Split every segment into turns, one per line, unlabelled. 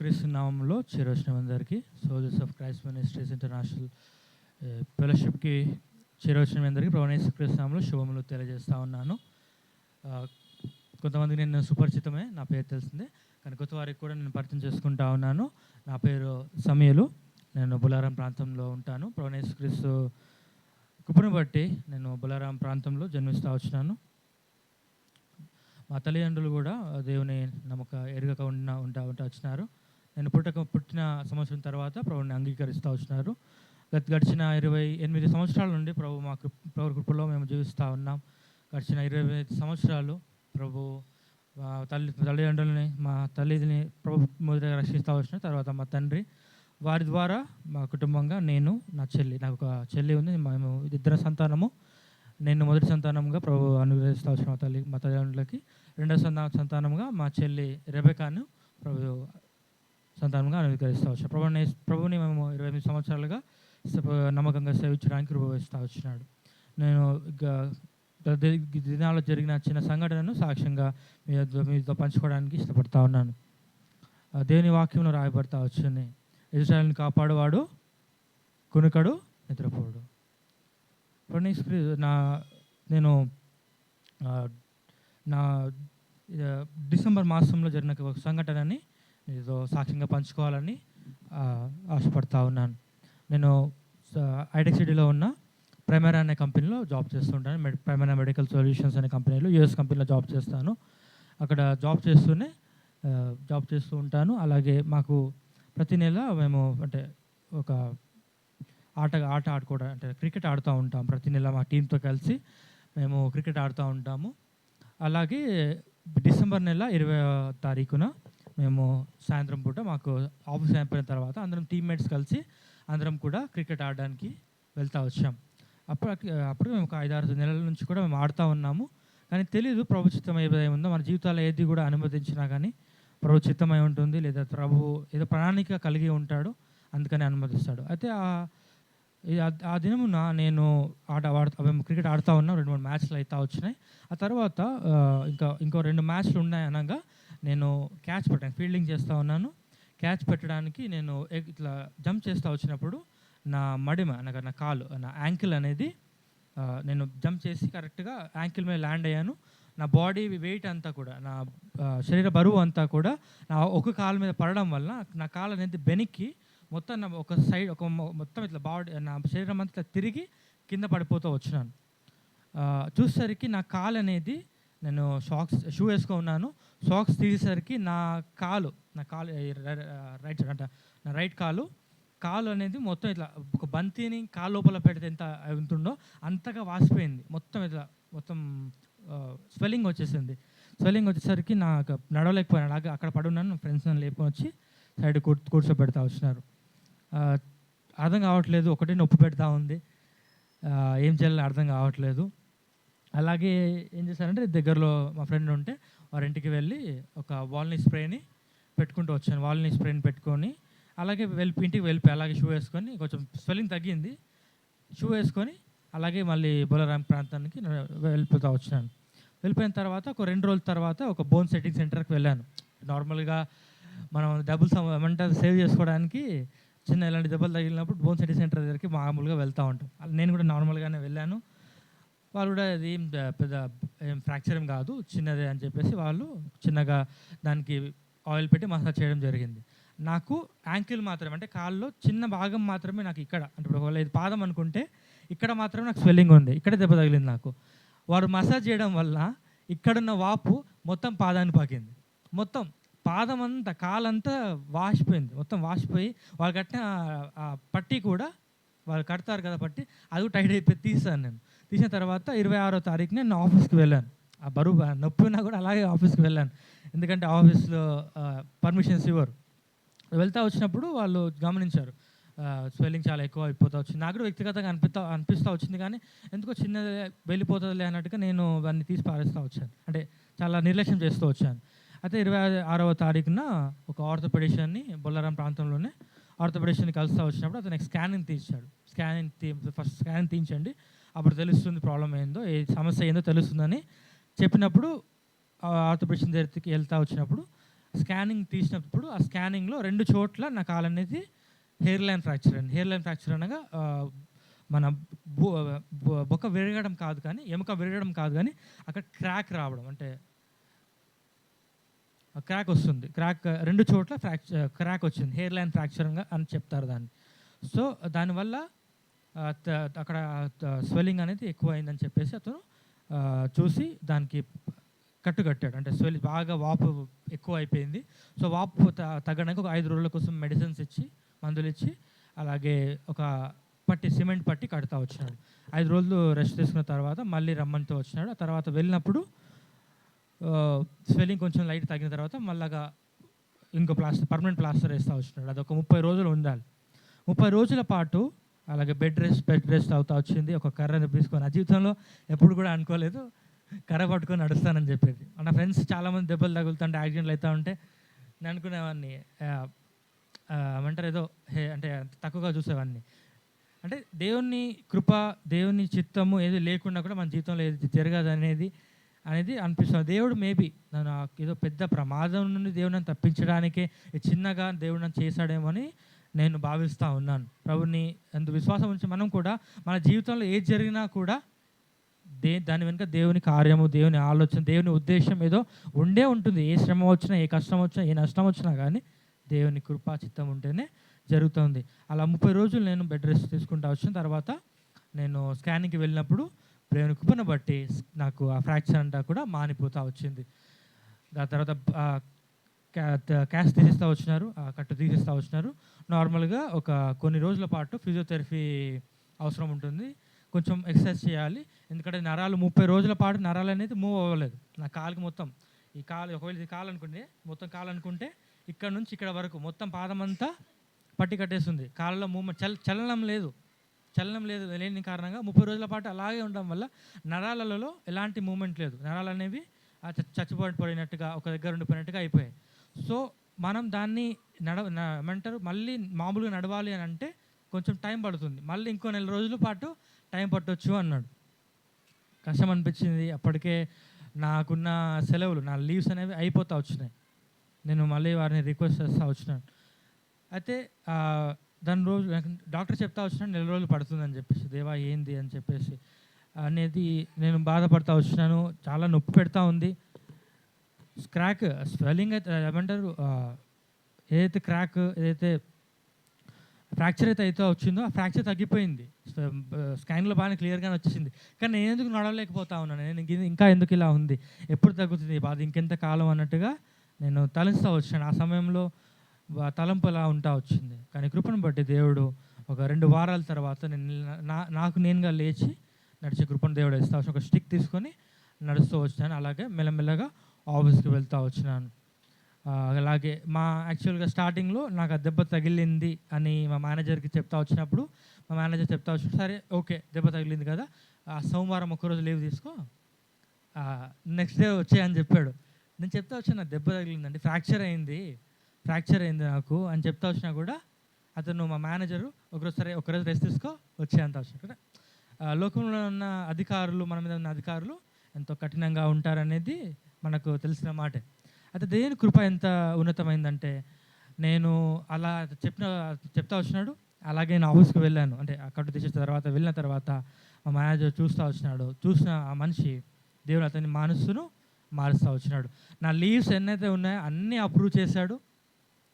యేసుక్రీస్తు నామంలో చేరొచ్చిన అందరికీ soldiers of Christ ministries international ఫెలోషిప్కి చేరొచ్చిన అందరికీ ప్రభువైన యేసుక్రీస్తు నామంలో శుభములు తెలియజేస్తూ ఉన్నాను. కొంతమందికి నేను సుపరిచితమే, నా పేరు తెలిసిందే, కానీ కొత్త వారికి కూడా నేను పరిచయం చేసుకుంటా ఉన్నాను. నా పేరు సమయలు, నేను బులారం ప్రాంతంలో ఉంటాను. ప్రభువైన యేసుక్రీస్తు కృపను బట్టి నేను బులారం ప్రాంతంలో జన్మిస్తూ వచ్చినాను. మా తల్లిదండ్రులు కూడా దేవుని నమ్మక ఎరుగక ఉంటా వచ్చినారు. నేను పుట్టిన సంవత్సరం తర్వాత ప్రభుని అంగీకరిస్తూ వచ్చినారు. గడిచిన 28 సంవత్సరాల నుండి ప్రభు కృపలో మేము జీవిస్తూ ఉన్నాం. గడిచిన 25 సంవత్సరాలు ప్రభు తల్లిదండ్రులని, మా తల్లిని ప్రభు మొదటగా రక్షిస్తూ వచ్చిన తర్వాత మా తండ్రి, వారి ద్వారా మా కుటుంబంగా నేను, నా చెల్లి, నాకు ఒక చెల్లి ఉంది. మేము ఇద్దరు సంతానము. నేను మొదటి సంతానంగా ప్రభు అనుగ్రహిస్తూ వచ్చిన మా తల్లిదండ్రులకి, రెండవ సంతానంగా మా చెల్లి రెబెకాను ప్రభు సంతానంగా అనుగ్రహిస్తూ వచ్చాను. ప్రభుని మేము 28 సంవత్సరాలుగా నమ్మకంగా సేవించడానికి రూపొందిస్తూ వచ్చినాడు. నేను దినాల్లో జరిగిన చిన్న సంఘటనను సాక్ష్యంగా మీతో పంచుకోవడానికి ఇష్టపడతా ఉన్నాను. దేవుని వాక్యంలో రాయబడతా వచ్చింది, ఇశ్రాయేలుని కాపాడువాడు కునుకడు నిద్రపోడు. నేను నా డిసెంబర్ మాసంలో జరిగిన ఒక సంఘటనని మీతో సాక్ష్యంగా పంచుకోవాలని ఆశపడతా ఉన్నాను. నేను హైటెక్ సిటీలో ఉన్న ప్రైమరీ అనే కంపెనీలో జాబ్ చేస్తుంటాను. ప్రైమరీ మెడికల్ సొల్యూషన్స్ అనే కంపెనీలో, యూఎస్ కంపెనీలో జాబ్ చేస్తాను. అక్కడ జాబ్ చేస్తూ ఉంటాను. అలాగే మాకు ప్రతి నెల మేము అంటే ఒక ఆట ఆడుకోవడం, అంటే క్రికెట్ ఆడుతూ ఉంటాం. ప్రతి నెల మా టీంతో కలిసి మేము క్రికెట్ ఆడుతూ ఉంటాము. అలాగే డిసెంబర్ నెల 20వ తారీఖున మేము సాయంత్రం పూట మాకు ఆఫీస్ అయిపోయిన తర్వాత అందరం టీమ్మేట్స్ కలిసి అందరం కూడా క్రికెట్ ఆడడానికి వెళ్తూ వచ్చాం. అప్పుడు మేము ఒక 5-6 నెలల నుంచి కూడా మేము ఆడుతూ ఉన్నాము. కానీ తెలీదు ప్రభు చిత్తం ఏదో మన జీవితాల్లో ఏది కూడా అనుమతించినా కానీ ప్రభు చిత్తమై ఉంటుంది, లేదా ప్రభు ఏదో ప్రణాళిక కలిగి ఉంటాడు, అందుకని అనుమతిస్తాడు. అయితే ఆ దినమున నేను మేము క్రికెట్ ఆడుతూ ఉన్నాం. 2-3 మ్యాచ్లు అయితే వచ్చినాయి. ఆ తర్వాత ఇంకో 2 మ్యాచ్లు ఉన్నాయి అనగా నేను క్యాచ్ పెట్టాను, ఫీల్డింగ్ చేస్తూ ఉన్నాను. క్యాచ్ పెట్టడానికి నేను ఇట్లా జంప్ చేస్తూ వచ్చినప్పుడు నా కాలు, నా యాంకిల్ అనేది నేను జంప్ చేసి కరెక్ట్గా యాంకిల్ మీద ల్యాండ్ అయ్యాను. నా బాడీ వెయిట్ అంతా కూడా, నా శరీర బరువు అంతా కూడా నా ఒక కాలు మీద పడడం వల్ల నా కాలు అనేది బెనిక్కి మొత్తం ఒక సైడ్ మొత్తం ఇట్లా బాడీ, నా శరీరం అంతా తిరిగి కింద పడిపోతూ వచ్చినాను. చూసేసరికి నా కాలు అనేది, నేను షూ వేసుకొని ఉన్నాను. సాక్స్ తీసేసరికి నా కాలు రైట్ సైడ్ అంటే నా రైట్ కాలు అనేది మొత్తం ఇట్లా ఒక బంతిని కాలు లోపల పెడితే ఎంత ఉంటుందో అంతగా వాసిపోయింది. మొత్తం స్వెల్లింగ్ వచ్చేసరికి నాకు నడవలేకపోయాను. అలాగే అక్కడ పడున్నాను. ఫ్రెండ్స్ నన్ను లేపుకొని వచ్చి సైడ్ కూర్చోబెడతా వచ్చినారు. అర్థం కావట్లేదు, ఒకటే నొప్పి పెడతా ఉంది, ఏం చేయాలని అర్థం కావట్లేదు. అలాగే ఏం చేశానంటే దగ్గరలో మా ఫ్రెండ్ ఉంటే వారి ఇంటికి వెళ్ళి ఒక వాల్నీ స్ప్రేని పెట్టుకుంటూ వచ్చాను. వాల్నీ స్ప్రేని పెట్టుకొని అలాగే ఇంటికి వెళ్ళిపోయి అలాగే షూ వేసుకొని, కొంచెం స్వెల్లింగ్ తగ్గింది, షూ వేసుకొని అలాగే మళ్ళీ బొలరాం ప్రాంతానికి వెళ్ళిపోతూ వచ్చినాను. వెళ్ళిపోయిన తర్వాత ఒక 2 రోజుల తర్వాత ఒక బోన్ సెట్టింగ్ సెంటర్కి వెళ్ళాను. నార్మల్గా మనం డబ్బులు సేవ్ చేసుకోవడానికి ఇలాంటి దెబ్బలు తగిలినప్పుడు బోన్ సెట్టింగ్ సెంటర్ దగ్గరికి మామూలుగా వెళ్తూ ఉంటాం. నేను కూడా నార్మల్గానే వెళ్ళాను. వాళ్ళు కూడా అది ఏం ఫ్రాక్చర్ ఏం కాదు, చిన్నదే అని చెప్పేసి వాళ్ళు చిన్నగా దానికి ఆయిల్ పెట్టి మసాజ్ చేయడం జరిగింది. నాకు యాంకిల్ మాత్రమే, అంటే కాల్లో చిన్న భాగం మాత్రమే నాకు ఇక్కడ, అంటే ఇప్పుడు ఇది పాదం అనుకుంటే ఇక్కడ మాత్రమే నాకు స్వెల్లింగ్ ఉంది, ఇక్కడ దెబ్బ తగిలింది నాకు. వారు మసాజ్ చేయడం వల్ల ఇక్కడున్న వాపు మొత్తం పాదాన్ని పాకింది. మొత్తం పాదం అంతా, కాలంతా వాసిపోయింది, మొత్తం వాసిపోయి వాళ్ళు కట్టిన పట్టి కూడా, వాళ్ళు కడతారు కదా పట్టి, అది కూడా టైట్ అయిపోయి తీసిన తర్వాత 26వ తారీఖున నేను ఆఫీస్కి వెళ్ళాను. ఆ బరువు నొప్పి ఉన్నా కూడా అలాగే ఆఫీస్కి వెళ్ళాను, ఎందుకంటే ఆఫీస్లో పర్మిషన్స్ ఇవ్వరు. వెళ్తూ వచ్చినప్పుడు వాళ్ళు గమనించారు స్వెల్లింగ్ చాలా ఎక్కువ అయిపోతూ వచ్చింది. నాకు కూడా వ్యక్తిగతంగా అనిపిస్తూ వచ్చింది, కానీ ఎందుకో చిన్నది వెళ్ళిపోతుందిలే అన్నట్టుగా నేను దాన్ని తీసి పారేస్తూ వచ్చాను, అంటే చాలా నిర్లక్ష్యం చేస్తూ వచ్చాను. అయితే 26వ తారీఖున ఒక ఆర్థోపెడిషియన్ని బొల్లారం ప్రాంతంలోనే ఆర్థోపెడిషియన్ని కలుస్తూ వచ్చినప్పుడు అతను స్కానింగ్ తీయించాడు. ఫస్ట్ స్కానింగ్ తీయించండి, అప్పుడు తెలుస్తుంది ప్రాబ్లం ఏందో, ఏ సమస్య ఏందో తెలుస్తుందని చెప్పినప్పుడు ఆర్థోపెడిషియన్ దగ్గరికి వెళ్తూ వచ్చినప్పుడు స్కానింగ్ తీసినప్పుడు ఆ స్కానింగ్లో 2 చోట్ల నా కాలు అనేది హెయిర్ లైన్ ఫ్రాక్చర్ అండి. హెయిర్ లైన్ ఫ్రాక్చర్ అనగా మన బొక్క విరగడం కాదు కానీ, ఎముక విరగడం కాదు కానీ అక్కడ క్రాక్ రావడం, అంటే క్రాక్ వస్తుంది. క్రాక్ 2 చోట్ల క్రాక్ వచ్చింది, హెయిర్ లైన్ ఫ్రాక్చర్ అని చెప్తారు దాన్ని. సో దానివల్ల అక్కడ స్వెల్లింగ్ అనేది ఎక్కువ అయిందని చెప్పేసి అతను చూసి దానికి కట్టాడు. అంటే బాగా వాపు ఎక్కువ అయిపోయింది. సో వాపు తగ్గడానికి ఒక 5 రోజుల కోసం మెడిసిన్స్ ఇచ్చి, మందులు ఇచ్చి, అలాగే ఒక సిమెంట్ పట్టి కడతా వచ్చినాడు. 5 రోజులు రెస్ట్ తీసుకున్న తర్వాత మళ్ళీ రమ్మంటూ వచ్చినాడు. ఆ తర్వాత వెళ్ళినప్పుడు స్వెల్లింగ్ కొంచెం లైట్ తగ్గిన తర్వాత మళ్ళాగా ఇంకో పర్మనెంట్ ప్లాస్టర్ వేస్తూ వచ్చినాడు. అది ఒక 30 రోజులు ఉండాలి. 30 రోజుల పాటు అలాగే బెడ్ రెస్ట్ అవుతా వచ్చింది. ఒక కర్రని తీసుకొని, ఆ జీవితంలో ఎప్పుడు కూడా అనుకోలేదు కర్ర పట్టుకొని నడుస్తానని చెప్పేది. నా ఫ్రెండ్స్ చాలామంది దెబ్బలు తగులుతుంటే, యాక్సిడెంట్లు అవుతూ ఉంటే నేను అనుకునేవాడిని, ఏమంటారు, ఏదో అంటే తక్కువగా చూసేవాడిని. అంటే దేవుని కృప, దేవుని చిత్తము ఏది లేకుండా కూడా మన జీవితంలో ఏది జరగదు అనేది అనిపిస్తుంది. దేవుడు మేబీ నన్ను ఏదో పెద్ద ప్రమాదం నుండి దేవుని తప్పించడానికే చిన్నగా దేవుడు చేశాడేమో అని నేను భావిస్తూ ఉన్నాను. ప్రభుని అందు విశ్వాసం ఉంచి మనం కూడా మన జీవితంలో ఏది జరిగినా కూడా దాని వెనుక దేవుని కార్యము, దేవుని ఆలోచన, దేవుని ఉద్దేశం ఏదో ఉండే ఉంటుంది. ఏ శ్రమ వచ్చినా, ఏ కష్టం వచ్చినా, ఏ నష్టం వచ్చినా కానీ దేవుని కృపా చిత్తం ఉంటేనే జరుగుతుంది. అలా 30 రోజులు నేను బెడ్ రెస్ట్ తీసుకుంటూ వచ్చిన తర్వాత నేను స్కానింగ్కి వెళ్ళినప్పుడు దేవుని కృపను బట్టి నాకు ఆ ఫ్రాక్చర్ అంతా కూడా మానిపోతూ వచ్చింది. దాని తర్వాత క్యాస్ట్ తీసిస్తూ వచ్చినారు, ఆ కట్టు తీసిస్తూ వచ్చినారు. నార్మల్గా ఒక కొన్ని రోజుల పాటు ఫిజియోథెరపీ అవసరం ఉంటుంది, కొంచెం ఎక్సర్సైజ్ చేయాలి. ఎందుకంటే నరాలు 30 రోజుల పాటు నరాలు అనేది మూవ్ అవ్వలేదు. నా కాలుకి మొత్తం ఈ కాలు, ఒకవేళ ఇది కాలు అనుకుంటే, మొత్తం కాలు అనుకుంటే ఇక్కడ నుంచి ఇక్కడ వరకు మొత్తం పాదం అంతా పట్టి కట్టేస్తుంది. కాళ్ళలో మూమెంట్ చలనం లేని కారణంగా 30 రోజుల పాటు అలాగే ఉండడం వల్ల నరాలలో ఎలాంటి మూమెంట్ లేదు. నరాలు అనేవి చచ్చిపోయినట్టుగా ఒక దగ్గర ఉండిపోయినట్టుగా అయిపోయాయి. సో మనం దాన్ని ఏమంటారు, మళ్ళీ మామూలుగా నడవాలి అని అంటే కొంచెం టైం పడుతుంది. మళ్ళీ ఇంకో 4 రోజుల పాటు టైం పట్టొచ్చు అన్నాడు. కష్టం అనిపించింది. అప్పటికే నాకున్న సెలవులు, నా లీవ్స్ అనేవి అయిపోతూ వచ్చినాయి. నేను మళ్ళీ వారిని రిక్వెస్ట్ చేస్తూ వచ్చినాను. అయితే దాని రోజు డాక్టర్ చెప్తా వచ్చినాను 4 రోజులు పడుతుందని చెప్పేసి. దేవా ఏంది అని చెప్పేసి అనేది నేను బాధపడతా వచ్చినాను. చాలా నొప్పి పెడతా ఉంది. స్వెల్లింగ్ అయితే ఏమంటారు, ఏదైతే ఏదైతే ఫ్రాక్చర్ అయితే వచ్చిందో ఆ ఫ్రాక్చర్ తగ్గిపోయింది. స్కాన్లో బాగా క్లియర్గానే వచ్చేసింది. కానీ నేను ఎందుకు నడవలేకపోతా ఉన్నాను, నేను ఇంకా ఎందుకు ఇలా ఉంది, ఎప్పుడు తగ్గుతుంది బాధ, ఇంకెంత కాలం అన్నట్టుగా నేను తలస్తూ వచ్చాను. ఆ సమయంలో తలంపు అలా ఉంటా వచ్చింది. కానీ కృపను బట్టి దేవుడు ఒక 2 వారాల తర్వాత నాకు నేనుగా లేచి నడిచే కృపను దేవుడు ఇస్తా వచ్చి ఒక స్టిక్ తీసుకొని నడుస్తూ వచ్చినాను. అలాగే మెల్లమెల్లగా ఆఫీస్కి వెళ్తూ వచ్చినాను. అలాగే యాక్చువల్గా స్టార్టింగ్లో నాకు ఆ దెబ్బ తగిలింది అని మా మేనేజర్కి చెప్తా వచ్చినప్పుడు, మా మేనేజర్ చెప్తా వచ్చి, సరే ఓకే దెబ్బ తగిలింది కదా, సోమవారం ఒక్కరోజు లీవ్ తీసుకో, నెక్స్ట్ డే వచ్చాయని చెప్పాడు. నేను చెప్తా వచ్చాను, నాకు దెబ్బ తగిలిందండి, ఫ్రాక్చర్ అయింది నాకు అని చెప్తా వచ్చినా కూడా అతను, మా మేనేజరు, ఒకరోజు రెస్ట్ తీసుకో వచ్చేంత వచ్చిన కదా. లోకంలో ఉన్న అధికారులు, మన మీద ఉన్న అధికారులు ఎంతో కఠినంగా ఉంటారనేది మనకు తెలిసిన మాటే. అయితే దేవుని కృప ఎంత ఉన్నతమైందంటే, నేను అలా చెప్తా వచ్చినాడు. అలాగే నేను ఆఫీస్కి వెళ్ళాను. అంటే అక్కడ తీసేసిన తర్వాత వెళ్ళిన తర్వాత మా మేనేజర్ చూస్తూ వచ్చినాడు. చూసిన ఆ మనిషి దేవుడు అతని మనస్సును మారుస్తూ వచ్చినాడు. నా లీవ్స్ ఎన్నైతే ఉన్నాయో అన్నీ అప్రూవ్ చేశాడు.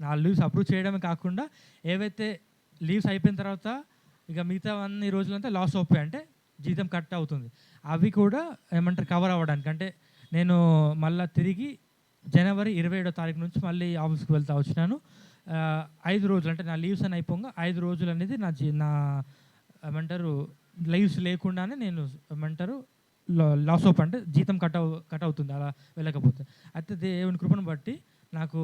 నా లీవ్స్ అప్రూవ్ చేయడమే కాకుండా ఏవైతే లీవ్స్ అయిపోయిన తర్వాత ఇక మిగతా అన్ని రోజులంతా లాస్ అవుతాయి, అంటే జీతం కట్ అవుతుంది, అవి కూడా ఏమంటారు కవర్ అవ్వడానికి. అంటే నేను మళ్ళీ తిరిగి జనవరి 27వ తారీఖు నుంచి మళ్ళీ ఆఫీస్కి వెళ్తా వచ్చినాను. 5 రోజులు, అంటే నా లీవ్స్ అని అయిపోగా 5 రోజులు అనేది నా ఏమంటారు లీవ్స్ లేకుండానే నేను ఏమంటారు లాస్ ఆఫ్, అంటే జీతం కట్ అవుతుంది అలా వెళ్ళకపోతే. అయితే దేవుని కృపను బట్టి నాకు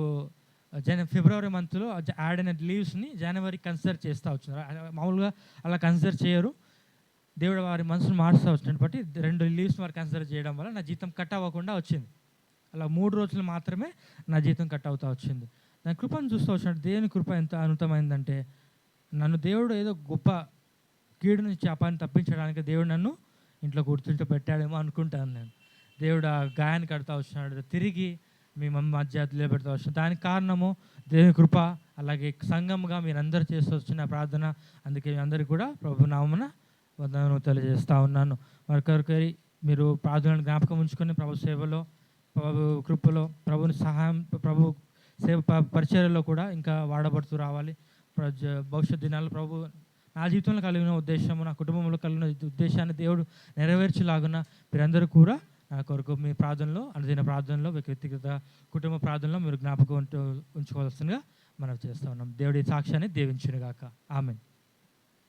ఫిబ్రవరి మంత్లో యాడ్ అయిన లీవ్స్ని జనవరి కన్సిడర్ చేస్తూ వచ్చినారు. మామూలుగా అలా కన్సిడర్ చేయరు, దేవుడు వారి మనసును మారుస్తూ వచ్చినట్టు బట్టి 2 లీవ్స్ వారు కన్సిడర్ చేయడం వల్ల నా జీతం కట్ అవ్వకుండా వచ్చింది. అలా 3 రోజులు మాత్రమే నా జీతం కట్ అవుతూ వచ్చింది. దాని కృపను చూస్తూ వచ్చినట్టు దేవుని కృప ఎంత అనంతమైందంటే, నన్ను దేవుడు ఏదో గొప్ప కీడు నుంచి అపాన్ని తప్పించడానికి దేవుడు నన్ను ఇంట్లో కూర్చుంటూ పెట్టాడేమో అనుకుంటాను నేను. దేవుడు ఆ గాయాన్ని కడతా వచ్చినాడు. తిరిగి మీ మధ్య నిలబెడతా వచ్చాను. దానికి కారణము దేవుని కృప, అలాగే సంఘముగా మీరందరూ చేస్తూ వచ్చిన ప్రార్థన. అందుకే మీ అందరికీ కూడా ప్రభు నామమున వందనాలు తెలియజేస్తూ ఉన్నాను. మరొకరికి మీరు ప్రార్థనను జ్ఞాపకం ఉంచుకొని ప్రభు సేవలో, ప్రభు కృపలో, ప్రభుని సహాయం, ప్రభు సేవ పరిచర్యలో కూడా ఇంకా వాడబడుతూ రావాలి. భవిష్యత్ దినాల్లో ప్రభు నా జీవితంలో కలిగిన ఉద్దేశము, నా కుటుంబంలో కలిగిన ఉద్దేశాన్ని దేవుడు నెరవేర్చేలాగున మీరందరూ కూడా నా కొరకు మీ ప్రార్థనలో, అనుదిన ప్రార్థనలో, వ్యక్తిగత కుటుంబ ప్రార్థనలో మీరు జ్ఞాపకం ఉంచుకోవాల్సిందిగా మనం చేస్తూ ఉన్నాం. దేవుడి సాక్ష్యాన్ని దీవించునుగాక. ఆమేన్.